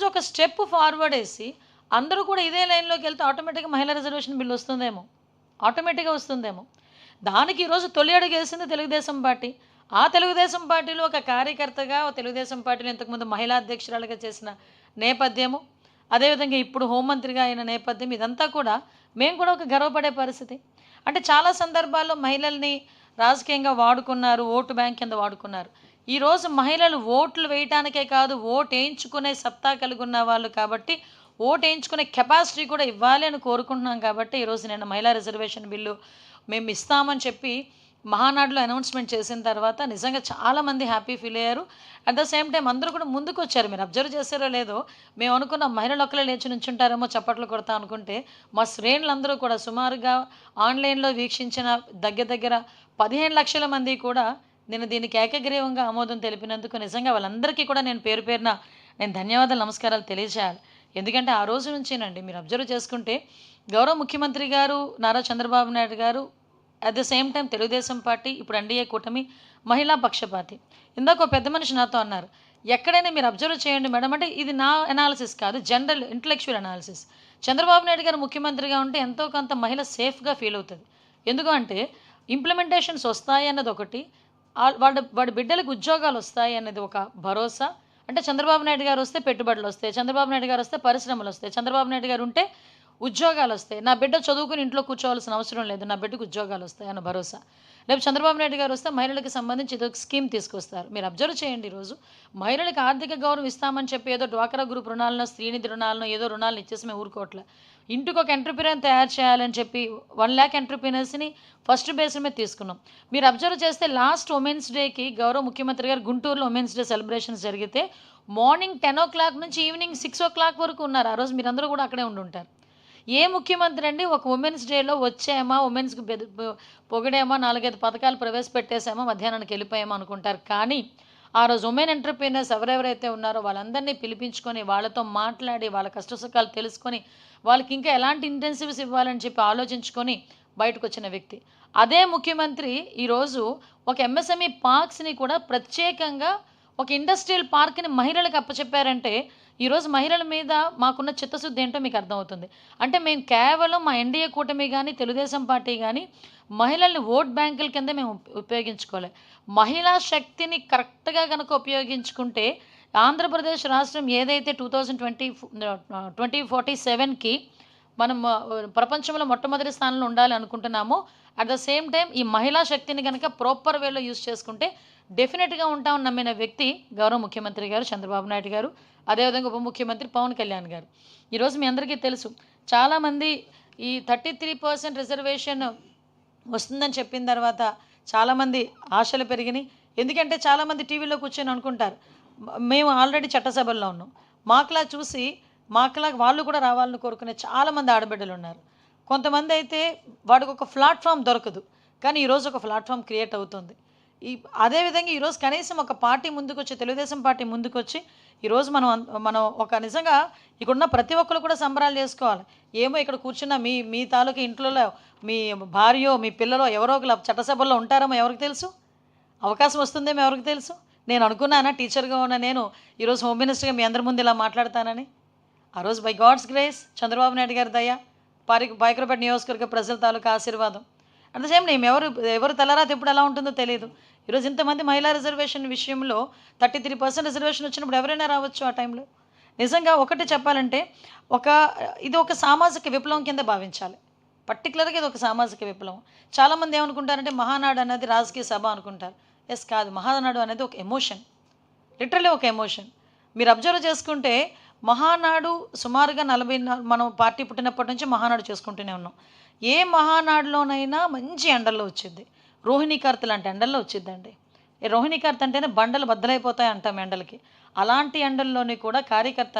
ఒక step forward వేసి అందరూ కూడా ఇదే లైన్‌లోకి వెళ్తే ఆటోమేటిక్‌గా మహిళా రిజర్వేషన్ బిల్ వస్తుందేమో! ఆటోమేటిక్‌గా వస్తుందేమో! దానికి ఈరోజు తొలి అడుగేసింది తెలుగుదేశం పార్టీ. ఆ తెలుగుదేశం పార్టీలో ఒక కార్యకర్తగా తెలుగుదేశం పార్టీలో ఇంతకుముందు మహిళా అధ్యక్షురాలిగా చేసిన నేపథ్యము, అదేవిధంగా ఇప్పుడు హోంమంత్రిగా అయిన నేపథ్యం ఇదంతా కూడా మేము కూడా ఒక గర్వపడే పరిస్థితి. అంటే చాలా సందర్భాల్లో మహిళల్ని రాజకీయంగా వాడుకున్నారు. ఓటు బ్యాంక్ కింద వాడుకున్నారు. ఈరోజు మహిళలు ఓట్లు వేయటానికే కాదు, ఓటేయించుకునే సత్తా కలిగున్న వాళ్ళు కాబట్టి, ఓటేయించుకునే కెపాసిటీ కూడా ఇవ్వాలి అని కోరుకుంటున్నాం కాబట్టి, ఈరోజు నేను మహిళా రిజర్వేషన్ బిల్లు మేము ఇస్తామని చెప్పి మహానాడులో అనౌన్స్‌మెంట్ చేసిన తర్వాత నిజంగా చాలామంది హ్యాపీ ఫీల్ అయ్యారు. అట్ ద సేమ్ టైమ్ అందరూ కూడా ముందుకొచ్చారు. మీరు అబ్జర్వ్ చేశారో లేదో, మేము అనుకున్నాం మహిళలు ఒక్కలే లేచి నుంచుంటారేమో చప్పట్లు కొడతా అనుకుంటే, మా శ్రేణులందరూ కూడా సుమారుగా ఆన్‌లైన్‌లో వీక్షించిన దగ్గర దగ్గర 15,00,000 మంది కూడా నేను దీనికి ఏకగ్రీవంగా ఆమోదం తెలిపినందుకు నిజంగా వాళ్ళందరికీ కూడా నేను పేరు పేరున నేను ధన్యవాదాలు, నమస్కారాలు తెలియజేయాలి. ఎందుకంటే ఆ రోజు నుంచేనండి మీరు అబ్జర్వ్ చేసుకుంటే గౌరవ ముఖ్యమంత్రి గారు నారా చంద్రబాబు నాయుడు గారు at the same time Telugu Desam party, ఇప్పుడు ఎన్‌డీఏ కూటమి మహిళా పక్షపాతి. ఇందాక ఒక పెద్ద మనిషి నాతో అన్నారు, "ఎక్కడైనా మీరు అబ్జర్వ్ చేయండి మేడం" అంటే ఇది నా అనాలిసిస్ కాదు, general intellectual analysis. Chandrababu Naidu గారు ముఖ్యమంత్రిగా ఉంటే ఎంతో కొంత మహిళ సేఫ్‌గా ఫీల్ అవుతది. ఎందుకు అంటే ఇంప్లిమెంటేషన్స్ వస్తాయి అన్నదొకటి, వాడి వాడి బిడ్డలకు ఉద్యోగాలొస్తాయి అనేది ఒక భరోసా. అంటే చంద్రబాబు నాయుడు గారొస్తే పెట్టుబడులొస్తాయి. చంద్రబాబు నాయుడు గారొస్తే పరిశ్రమలొస్తాయి. చంద్రబాబు నాయుడు గారుంటే ఉద్యోగాలొస్తాయి. నా బిడ్డ చదువుకొని ఇంట్లో కూర్చోవాల్సిన అవసరం లేదు. నా బిడ్డకు ఉద్యోగాలొస్తాయి అన్న భరోసా. రేపు చంద్రబాబు నాయుడు గారొస్తే మహిళలకు సంబంధించి ఇదొక స్కీమ్ తీసుకొస్తారు. మీరు అబ్జర్వ్ చేయండి ఈరోజు. మహిళలకు ఆర్థిక గౌరవం ఇస్తామని చెప్పి ఏదో డ్వాక్రా గ్రూప్ రుణాలనో, శ్రీనిధి రుణాలనో ఏదో రుణాలను ఇచ్చేసి మేము ఊరుకోవట్లే. ఇంటికొక ఎంటర్‌ప్రెన్యూర్‌ని తయారు చేయాలని చెప్పి 1,00,000 ఎంటర్‌ప్రెన్యూర్స్‌ని ఫస్ట్ బేస్ మీద తీసుకున్నాం. మీరు అబ్జర్వ్ చేస్తే లాస్ట్ ఉమెన్స్ డేకి గౌరవ ముఖ్యమంత్రి గారు గుంటూరులో ఉమెన్స్ డే సెలబ్రేషన్స్ జరిగితే మార్నింగ్ 10:00 నుంచి ఈవినింగ్ 6:00 వరకు ఉన్నారు. ఆ రోజు మీరందరూ కూడా అక్కడే ఉండుంటారు. ఏ ముఖ్యమంత్రి అండి ఒక ఉమెన్స్ డేలో వచ్చామా, ఉమెన్స్‌కి పొగిడామా, 4, 5 పథకాలు ప్రవేశపెట్టేసామా, మధ్యాహ్నానికి వెళ్ళిపోయామా అనుకుంటారు. కానీ ఆ రోజు ఉమెన్ ఎంటర్‌ప్రెన్యూర్స్ ఎవరెవరైతే ఉన్నారో వాళ్ళందరినీ పిలిపించుకొని, వాళ్ళతో మాట్లాడి, వాళ్ళ కష్టసుఖాలు తెలుసుకొని, వాళ్ళకి ఇంకా ఎలాంటి ఇంటెన్సివ్స్ ఇవ్వాలని చెప్పి ఆలోచించుకొని బయటకొచ్చిన వ్యక్తి. అదే ముఖ్యమంత్రి ఈరోజు ఒక ఎంఎస్ఎంఈ పార్క్స్‌ని కూడా ప్రత్యేకంగా ఒక ఇండస్ట్రియల్ పార్క్‌ని మహిళలకు అప్పచెప్పారంటే, ఈరోజు మహిళల మీద మాకున్న చిత్తశుద్ధి ఏంటో మీకు అర్థమవుతుంది. అంటే మేము కేవలం మా ఎన్‌డీఏ కూటమి గాని, తెలుగుదేశం పార్టీ గాని మహిళల్ని ఓట్ బ్యాంకుల కింద మేము ఉపయోగించుకోలే. మహిళా శక్తిని కరెక్ట్‌గా గనక ఉపయోగించుకుంటే ఆంధ్రప్రదేశ్ రాష్ట్రం ఏదైతే 2047కి మనం ప్రపంచంలో మొట్టమొదటి స్థానంలో ఉండాలి అనుకుంటున్నామో, అట్ ద సేమ్ టైమ్ ఈ మహిళా శక్తిని గనక ప్రాపర్ వేలో యూజ్ చేసుకుంటే డెఫినిట్‌గా ఉంటామని నమ్మిన వ్యక్తి గౌరవ ముఖ్యమంత్రి గారు చంద్రబాబు నాయుడు గారు. అదేవిధంగా ఉప ముఖ్యమంత్రి పవన్ కళ్యాణ్ గారు. ఈరోజు మీ అందరికీ తెలుసు, చాలామంది ఈ 33% రిజర్వేషన్ వస్తుందని చెప్పిన తర్వాత చాలామంది ఆశలు పెరిగినాయి. ఎందుకంటే చాలామంది టీవీలో కూర్చొని అనుకుంటారు, మేము ఆల్రెడీ చట్టసభల్లో ఉన్నాం. మాకులా చూసి మాకులాగా వాళ్ళు కూడా రావాలని కోరుకునే చాలామంది ఆడబిడ్డలున్నారు. కొంతమందయితే వాడికొక ప్లాట్‌ఫార్మ్ దొరకదు. కానీ ఈరోజు ఒక ప్లాట్‌ఫార్మ్ క్రియేట్ అవుతుంది. అదేవిధంగా ఈరోజు కనీసం ఒక పార్టీ ముందుకొచ్చి, తెలుగుదేశం పార్టీ ముందుకొచ్చి ఈరోజు మనం ఒక నిజంగా ఇక్కడున్న ప్రతి ఒక్కరు కూడా సంబరాలు చేసుకోవాలి. ఏమో ఇక్కడ కూర్చున్న మీ మీ తాలూకా ఇంట్లలో మీ భార్యో, మీ పిల్లలో ఎవరో ఒకరు చట్టసభల్లో ఉంటారేమో ఎవరికి తెలుసు? అవకాశం వస్తుందేమో ఎవరికి తెలుసు? నేను అనుకున్నానా టీచర్‌గా ఉన్న నేను ఈరోజు హోమ్ మినిస్టర్‌గా మీ అందరి ముందు ఇలా మాట్లాడతానని? ఆ రోజు by God's grace, Chandrababu Naidu గారి దయ, పాయకరావుపేట నియోజకవర్గ ప్రజల తాలూకా ఆశీర్వాదం. అట్ ద సేమ్ టైమ్ ఎవరు తలరాత ఎప్పుడు ఎలా ఉంటుందో తెలీదు. ఈరోజు ఇంతమంది మహిళా రిజర్వేషన్ విషయంలో 33% రిజర్వేషన్ వచ్చినప్పుడు ఎవరైనా రావచ్చు ఆ టైంలో. నిజంగా ఒకటి చెప్పాలంటే ఇది ఒక సామాజిక విప్లవం కింద భావించాలి. పర్టిక్యులర్‌గా ఇది ఒక సామాజిక విప్లవం. చాలామంది ఏమనుకుంటారంటే మహానాడు అనేది రాజకీయ సభ అనుకుంటారు. కాదు. మహానాడు అనేది ఒక ఎమోషన్. లిటరల్లీ ఒక ఎమోషన్. మీరు అబ్జర్వ్ చేసుకుంటే మహానాడు సుమారుగా మనం పార్టీ పుట్టినప్పటి నుంచి మహానాడు చేసుకుంటూనే ఉన్నాం. ఏ మహానాడులోనైనా మంచి ఎండల్లో వచ్చిద్ది. రోహిణీ కార్తె లాంటి ఎండల్లో వచ్చిద్దండి. రోహిణీ కార్తె అంటేనే బండలు బద్దలైపోతాయి అంటాం ఎండలకి. అలాంటి ఎండల్లోని కూడా కార్యకర్త